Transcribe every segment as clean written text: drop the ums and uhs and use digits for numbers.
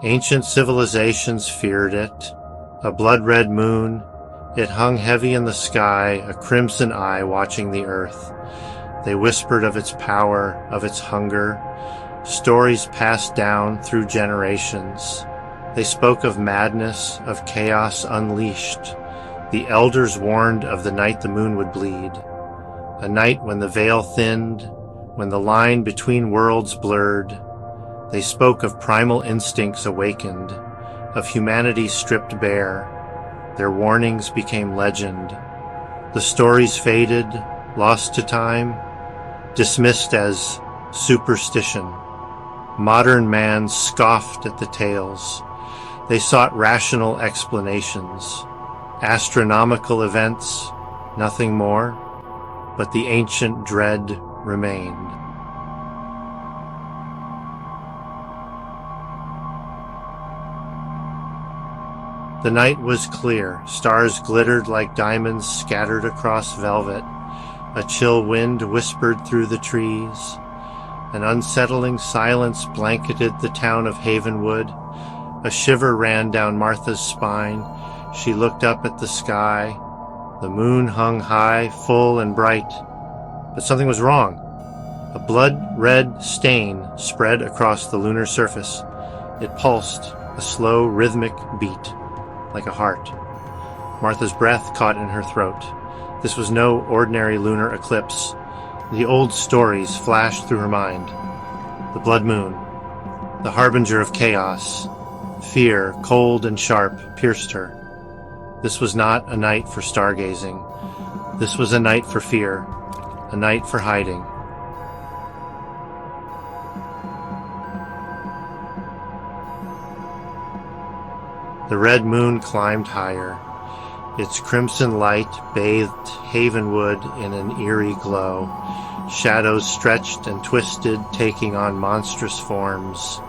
Ancient civilizations feared it. A blood-red moon, it hung heavy in the sky, a crimson eye watching the earth. They whispered of its power, of its hunger, stories passed down through generations. They spoke of madness, of chaos unleashed. The elders warned of the night the moon would bleed, a night when the veil thinned, when the line between worlds blurred. They spoke of primal instincts awakened, of humanity stripped bare. Their warnings became legend. The stories faded, lost to time, dismissed as superstition. Modern man scoffed at the tales. They sought rational explanations. Astronomical events, nothing more, but the ancient dread remained. The night was clear. Stars glittered like diamonds scattered across velvet. A chill wind whispered through the trees. An unsettling silence blanketed the town of Havenwood. A shiver ran down Martha's spine. She looked up at the sky. The moon hung high, full and bright. But something was wrong. A blood-red stain spread across the lunar surface. It pulsed, a slow, rhythmic beat, like a heart. Martha's breath caught in her throat. This was no ordinary lunar eclipse. The old stories flashed through her mind. The blood moon, the harbinger of chaos. Fear, cold and sharp, pierced her. This was not a night for stargazing. This was a night for fear, a night for hiding. The red moon climbed higher. Its crimson light bathed Havenwood in an eerie glow. Shadows stretched and twisted, taking on monstrous forms.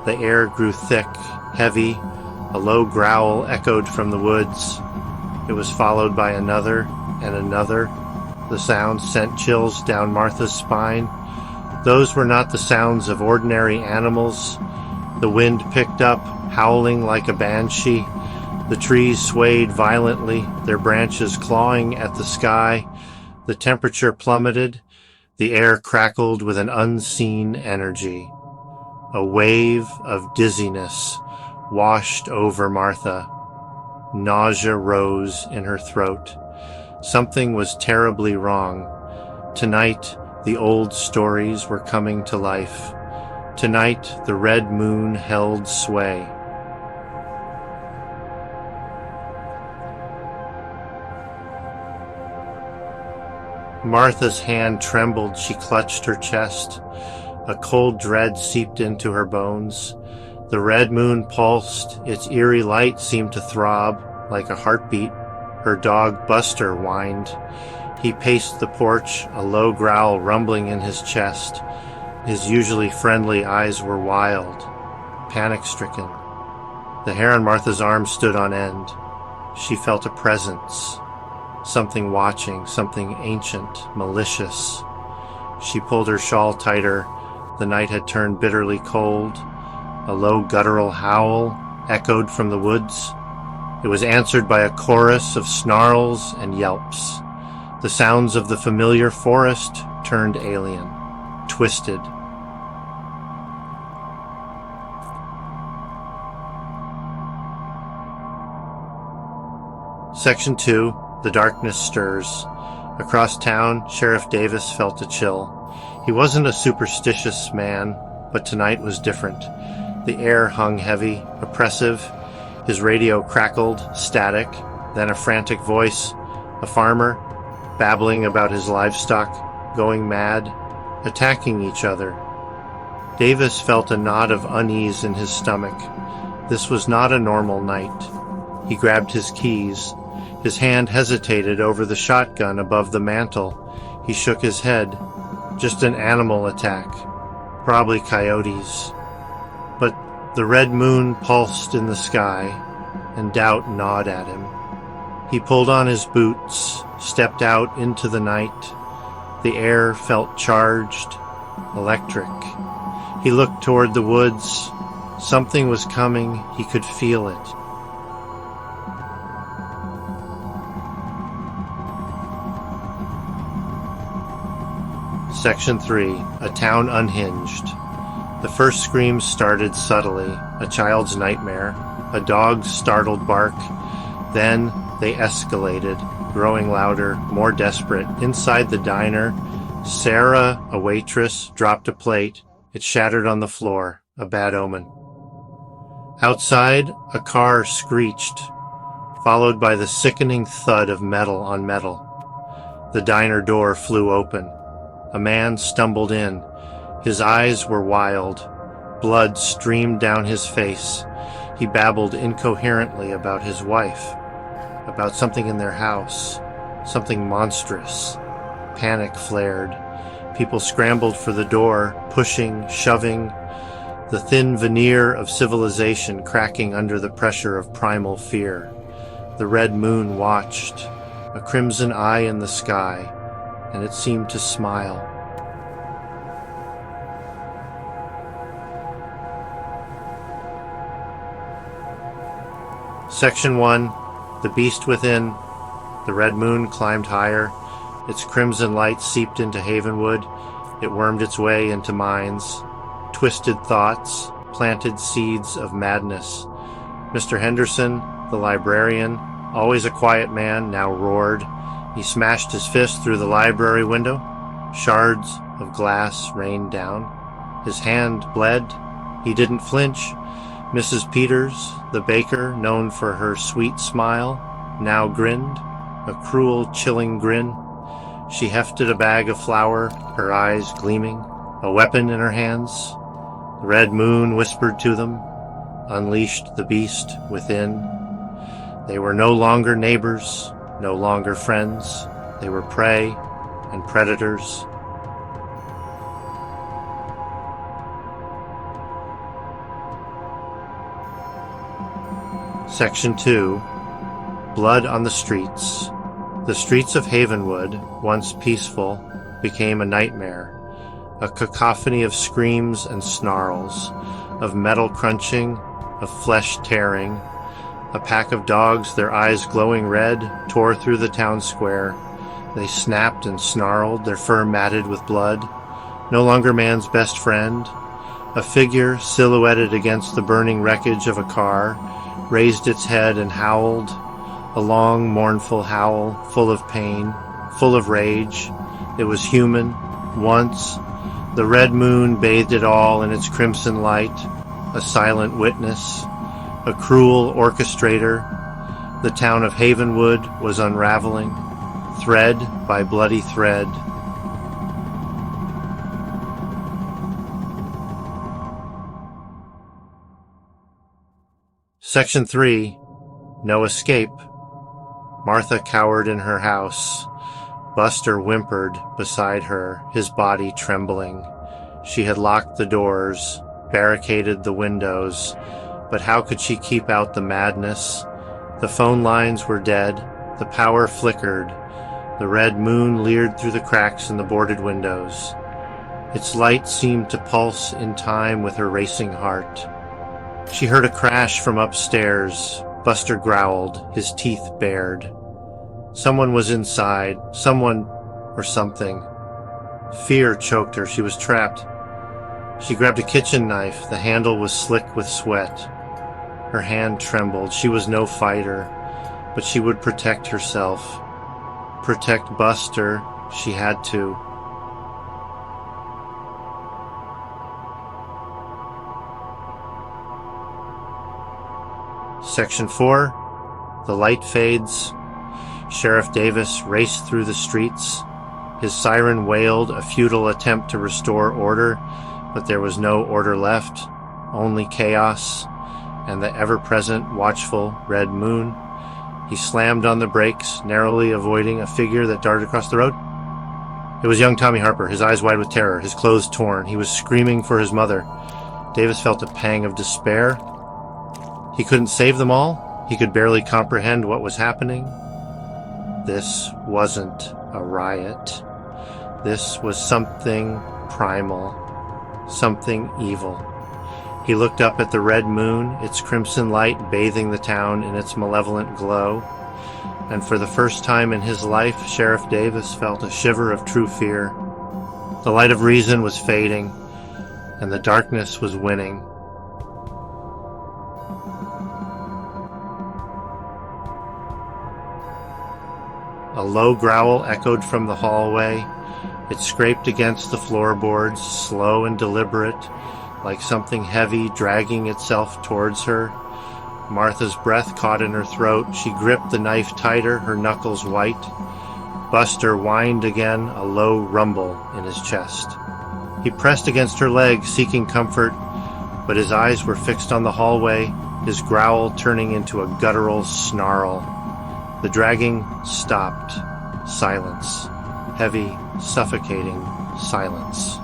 The air grew thick, heavy. A low growl echoed from the woods. It was followed by another and another. The sound sent chills down Martha's spine. Those were not the sounds of ordinary animals. The wind picked up, howling like a banshee. The trees swayed violently, their branches clawing at the sky. The temperature plummeted. The air crackled with an unseen energy. A wave of dizziness washed over Martha. Nausea rose in her throat. Something was terribly wrong. Tonight, the old stories were coming to life. Tonight, the red moon held sway. Martha's hand trembled. She clutched her chest. A cold dread seeped into her bones. The red moon pulsed. Its eerie light seemed to throb like a heartbeat. Her dog Buster whined. He paced the porch, a low growl rumbling in his chest. His usually friendly eyes were wild, panic-stricken. The hair on Martha's arm stood on end. She felt a presence. Something watching, something ancient, malicious. She pulled her shawl tighter. The night had turned bitterly cold. A low guttural howl echoed from the woods. It was answered by a chorus of snarls and yelps. The sounds of the familiar forest turned alien, twisted. Section 2. The darkness stirs. Across town, Sheriff Davis felt a chill. He wasn't a superstitious man, but tonight was different. The air hung heavy, oppressive. His radio crackled, static, then a frantic voice, a farmer, babbling about his livestock, going mad, attacking each other. Davis felt a knot of unease in his stomach. This was not a normal night. He grabbed his keys. His hand hesitated over the shotgun above the mantel. He shook his head. Just an animal attack. Probably coyotes. But the red moon pulsed in the sky, and doubt gnawed at him. He pulled on his boots, stepped out into the night. The air felt charged, electric. He looked toward the woods. Something was coming, he could feel it. Section 3. A Town Unhinged. The first screams started subtly, a child's nightmare, a dog's startled bark. Then they escalated, growing louder, more desperate. Inside the diner, Sarah, a waitress, dropped a plate. It shattered on the floor, a bad omen. Outside, a car screeched, followed by the sickening thud of metal on metal. The diner door flew open. A man stumbled in. His eyes were wild. Blood streamed down his face. He babbled incoherently about his wife, about something in their house, something monstrous. Panic flared. People scrambled for the door, pushing, shoving, the thin veneer of civilization cracking under the pressure of primal fear. The red moon watched, a crimson eye in the sky, and it seemed to smile. Section 1. The Beast Within. The red moon climbed higher. Its crimson light seeped into Havenwood. It wormed its way into minds. Twisted thoughts, planted seeds of madness. Mr. Henderson, the librarian, always a quiet man, now roared. He smashed his fist through the library window. Shards of glass rained down. His hand bled. He didn't flinch. Mrs. Peters, the baker, known for her sweet smile, now grinned, a cruel, chilling grin. She hefted a bag of flour, her eyes gleaming, a weapon in her hands. The red moon whispered to them, unleashed the beast within. They were no longer neighbors, no longer friends. They were prey and predators. Section 2. Blood on the Streets. The streets of Havenwood, once peaceful, became a nightmare. A cacophony of screams and snarls, of metal crunching, of flesh tearing. A pack of dogs, their eyes glowing red, tore through the town square. They snapped and snarled, their fur matted with blood. No longer man's best friend. A figure, silhouetted against the burning wreckage of a car, raised its head and howled, a long, mournful howl, full of pain, full of rage. It was human, once. The red moon bathed it all in its crimson light, a silent witness, a cruel orchestrator. The town of Havenwood was unraveling, thread by bloody thread. Section 3. No escape. Martha cowered in her house. Buster whimpered beside her, his body trembling. She had locked the doors, barricaded the windows, but how could she keep out the madness? The phone lines were dead. The power flickered. The red moon leered through the cracks in the boarded windows. Its light seemed to pulse in time with her racing heart. She heard a crash from upstairs. Buster growled, his teeth bared. Someone was inside. Someone or something. Fear choked her. She was trapped. She grabbed a kitchen knife. The handle was slick with sweat. Her hand trembled. She was no fighter, but she would protect herself. Protect Buster. She had to. Section 4. The light fades. Sheriff Davis raced through the streets. His siren wailed a futile attempt to restore order, but there was no order left, only chaos and the ever-present watchful red moon. He slammed on the brakes, narrowly avoiding a figure that darted across the road. It was young Tommy Harper, his eyes wide with terror, his clothes torn. He was screaming for his mother. Davis felt a pang of despair. He couldn't save them all. He could barely comprehend what was happening. This wasn't a riot. This was something primal, something evil. He looked up at the red moon, its crimson light bathing the town in its malevolent glow. And for the first time in his life, Sheriff Davis felt a shiver of true fear. The light of reason was fading, and the darkness was winning. A low growl echoed from the hallway. It scraped against the floorboards, slow and deliberate, like something heavy dragging itself towards her. Martha's breath caught in her throat. She gripped the knife tighter, her knuckles white. Buster whined again, a low rumble in his chest. He pressed against her leg, seeking comfort, but his eyes were fixed on the hallway, his growl turning into a guttural snarl. The dragging stopped. Silence. Heavy, suffocating silence.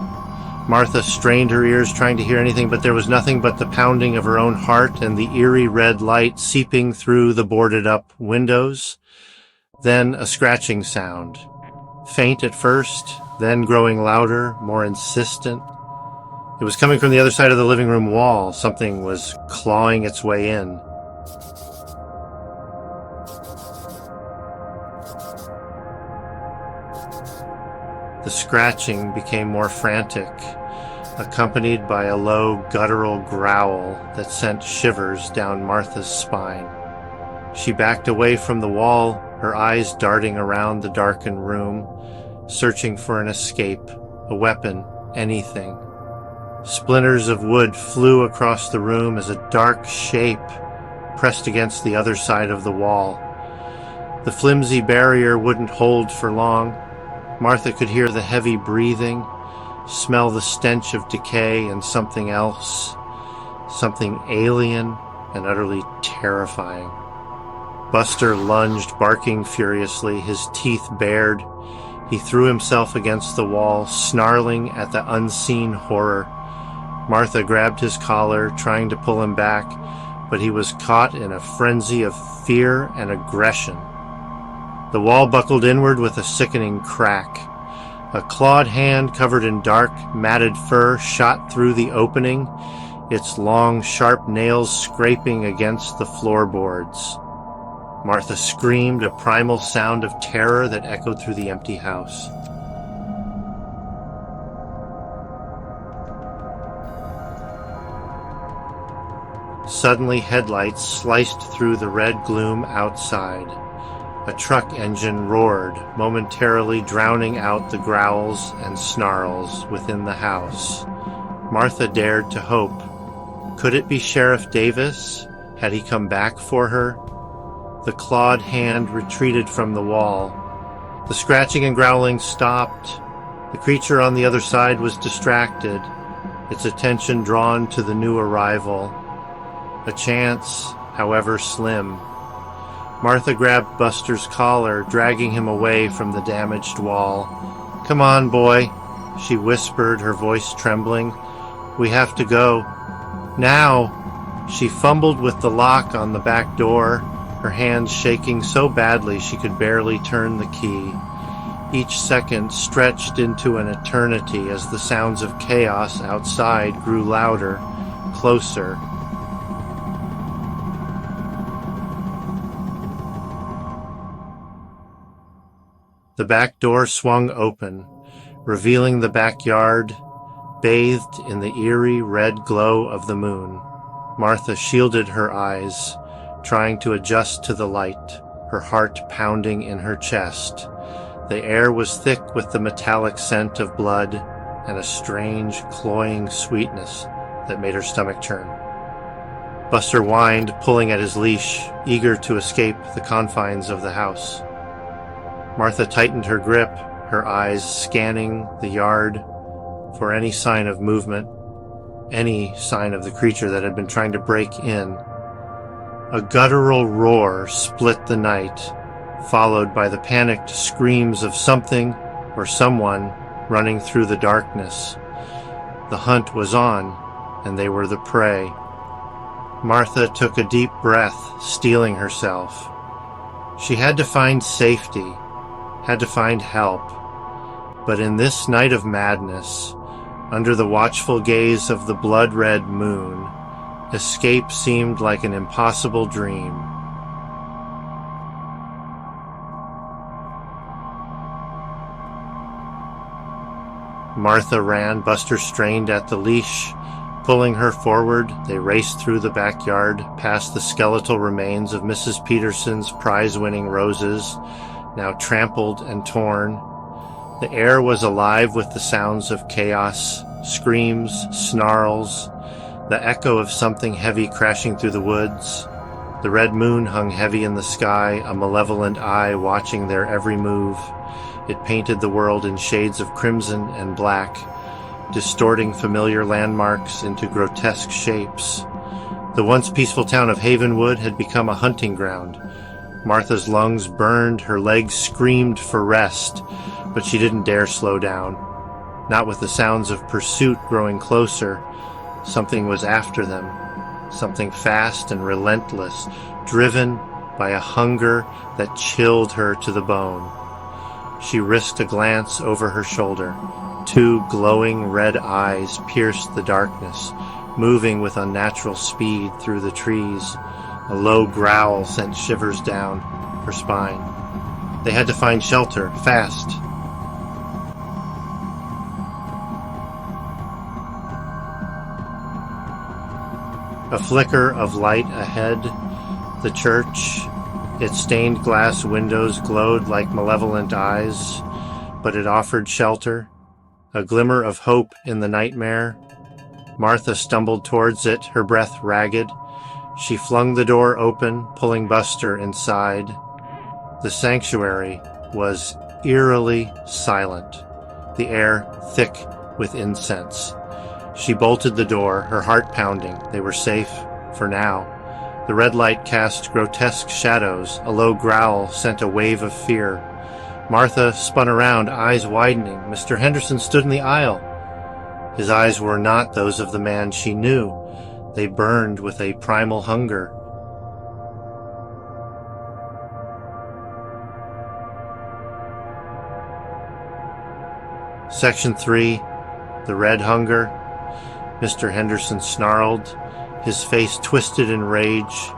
Martha strained her ears, trying to hear anything, but there was nothing but the pounding of her own heart and the eerie red light seeping through the boarded-up windows. Then a scratching sound. Faint at first, then growing louder, more insistent. It was coming from the other side of the living room wall. Something was clawing its way in. The scratching became more frantic, accompanied by a low, guttural growl that sent shivers down Martha's spine. She backed away from the wall, her eyes darting around the darkened room, searching for an escape, a weapon, anything. Splinters of wood flew across the room as a dark shape pressed against the other side of the wall. The flimsy barrier wouldn't hold for long. Martha could hear the heavy breathing, smell the stench of decay and something else, something alien and utterly terrifying. Buster lunged, barking furiously, his teeth bared. He threw himself against the wall, snarling at the unseen horror. Martha grabbed his collar, trying to pull him back, but he was caught in a frenzy of fear and aggression. The wall buckled inward with a sickening crack. A clawed hand covered in dark, matted fur shot through the opening, its long, sharp nails scraping against the floorboards. Martha screamed, a primal sound of terror that echoed through the empty house. Suddenly, headlights sliced through the red gloom outside. A truck engine roared, momentarily drowning out the growls and snarls within the house. Martha dared to hope. Could it be Sheriff Davis? Had he come back for her? The clawed hand retreated from the wall. The scratching and growling stopped. The creature on the other side was distracted, its attention drawn to the new arrival. A chance, however slim. Martha grabbed Buster's collar, dragging him away from the damaged wall. "Come on, boy," she whispered, her voice trembling. "We have to go. Now!" She fumbled with the lock on the back door, her hands shaking so badly she could barely turn the key. Each second stretched into an eternity as the sounds of chaos outside grew louder, closer. The back door swung open, revealing the backyard, bathed in the eerie red glow of the moon. Martha shielded her eyes, trying to adjust to the light, her heart pounding in her chest. The air was thick with the metallic scent of blood and a strange, cloying sweetness that made her stomach churn. Buster whined, pulling at his leash, eager to escape the confines of the house. Martha tightened her grip, her eyes scanning the yard for any sign of movement, any sign of the creature that had been trying to break in. A guttural roar split the night, followed by the panicked screams of something or someone running through the darkness. The hunt was on, and they were the prey. Martha took a deep breath, steeling herself. She had to find safety, had to find help. But in this night of madness, Under the watchful gaze of the blood-red moon, escape seemed like an impossible dream. Martha ran. Buster strained at the leash. Pulling her forward, they raced through the backyard, past the skeletal remains of Mrs. Peterson's prize-winning roses, now trampled and torn. The air was alive with the sounds of chaos, screams, snarls, the echo of something heavy crashing through the woods. The red moon hung heavy in the sky, a malevolent eye watching their every move. It painted the world in shades of crimson and black, distorting familiar landmarks into grotesque shapes. The once peaceful town of Havenwood had become a hunting ground. Martha's lungs burned, her legs screamed for rest, but she didn't dare slow down. Not with the sounds of pursuit growing closer. Something was after them, something fast and relentless, driven by a hunger that chilled her to the bone. She risked a glance over her shoulder. Two glowing red eyes pierced the darkness, moving with unnatural speed through the trees. A low growl sent shivers down her spine. They had to find shelter, fast. A flicker of light ahead. The church, its stained glass windows glowed like malevolent eyes, but it offered shelter. A glimmer of hope in the nightmare. Martha stumbled towards it, her breath ragged. She flung the door open, pulling Buster inside. The sanctuary was eerily silent, the air thick with incense. She bolted the door, her heart pounding. They were safe, for now. The red light cast grotesque shadows. A low growl sent a wave of fear. Martha spun around, eyes widening. Mr. Henderson stood in the aisle. His eyes were not those of the man she knew. They burned with a primal hunger. Section 3. The Red Hunger. Mr. Henderson snarled, his face twisted in rage.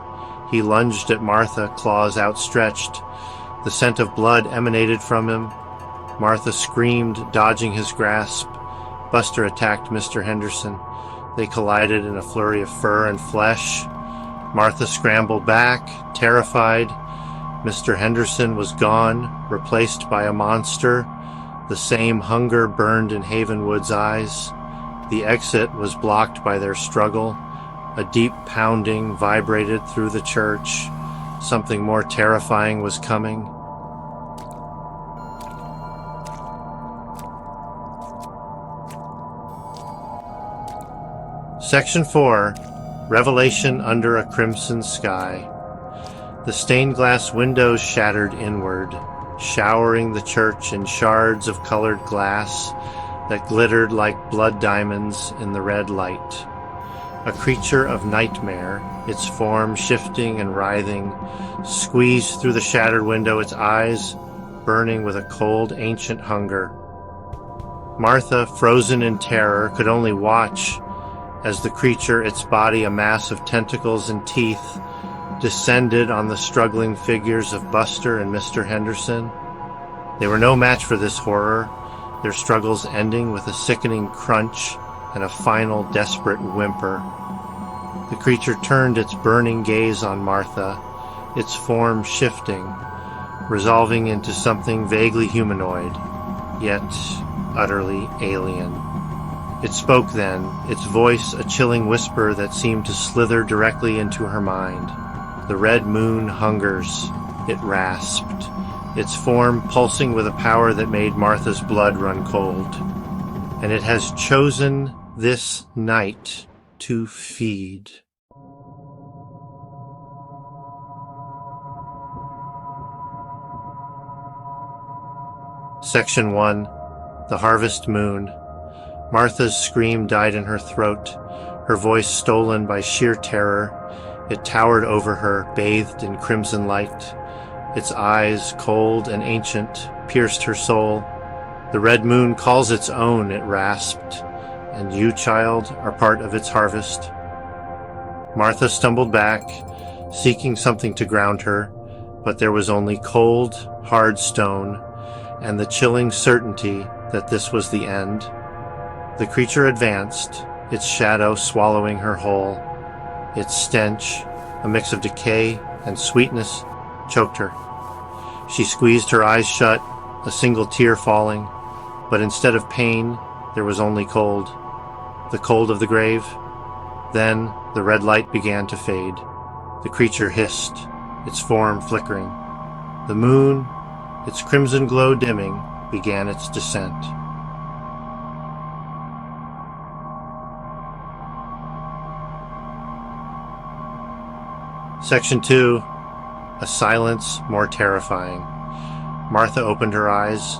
He lunged at Martha, claws outstretched. The scent of blood emanated from him. Martha screamed, dodging his grasp. Buster attacked Mr. Henderson. They collided in a flurry of fur and flesh. Martha scrambled back, terrified. Mr. Henderson was gone, replaced by a monster. The same hunger burned in Havenwood's eyes. The exit was blocked by their struggle. A deep pounding vibrated through the church. Something more terrifying was coming. Section 4. Revelation Under a Crimson Sky. The stained glass windows shattered inward, showering the church in shards of colored glass that glittered like blood diamonds in the red light. A creature of nightmare, its form shifting and writhing, squeezed through the shattered window, its eyes burning with a cold, ancient hunger. Martha, frozen in terror, could only watch as the creature, its body a mass of tentacles and teeth, descended on the struggling figures of Buster and Mr. Henderson. They were no match for this horror, their struggles ending with a sickening crunch and a final desperate whimper. The creature turned its burning gaze on Martha, its form shifting, resolving into something vaguely humanoid, yet utterly alien. It spoke then, its voice a chilling whisper that seemed to slither directly into her mind. The red moon hungers, it rasped, its form pulsing with a power that made Martha's blood run cold. And it has chosen this night to feed. Section 1. The Harvest Moon. Martha's scream died in her throat, her voice stolen by sheer terror. It towered over her, bathed in crimson light. Its eyes, cold and ancient, pierced her soul. The red moon calls its own, it rasped, and you, child, are part of its harvest. Martha stumbled back, seeking something to ground her, but there was only cold, hard stone, and the chilling certainty that this was the end. The creature advanced, its shadow swallowing her whole. Its stench, a mix of decay and sweetness, choked her. She squeezed her eyes shut, a single tear falling, but instead of pain, there was only cold. The cold of the grave. Then the red light began to fade. The creature hissed, its form flickering. The moon, its crimson glow dimming, began its descent. Section 2. A silence more terrifying. Martha opened her eyes.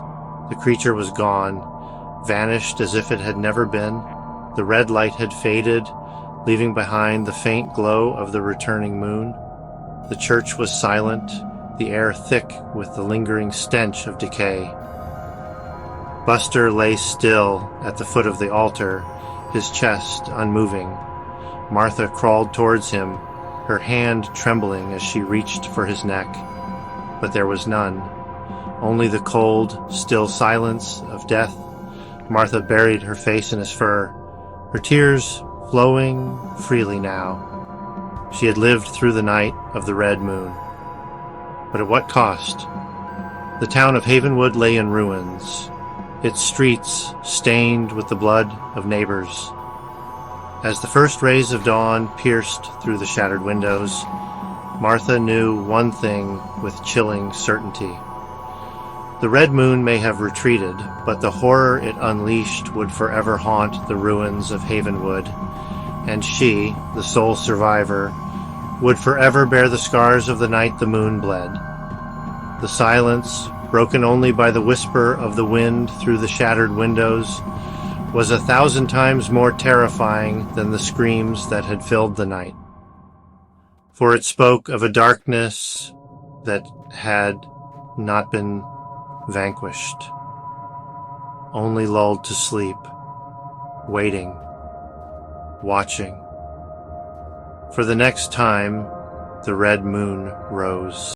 The creature was gone, vanished as if it had never been. The red light had faded, leaving behind the faint glow of the returning moon. The church was silent, the air thick with the lingering stench of decay. Buster lay still at the foot of the altar, his chest unmoving. Martha crawled towards him, her hand trembling as she reached for his neck. But there was none. Only the cold, still silence of death. Martha buried her face in his fur, her tears flowing freely now. She had lived through the night of the red moon. But at what cost? The town of Havenwood lay in ruins, its streets stained with the blood of neighbors. As the first rays of dawn pierced through the shattered windows, Martha knew one thing with chilling certainty. The red moon may have retreated, but the horror it unleashed would forever haunt the ruins of Havenwood, and she, the sole survivor, would forever bear the scars of the night the moon bled. The silence, broken only by the whisper of the wind through the shattered windows, was 1,000 times more terrifying than the screams that had filled the night. For it spoke of a darkness that had not been vanquished, only lulled to sleep, waiting, watching. For the next time, the red moon rose.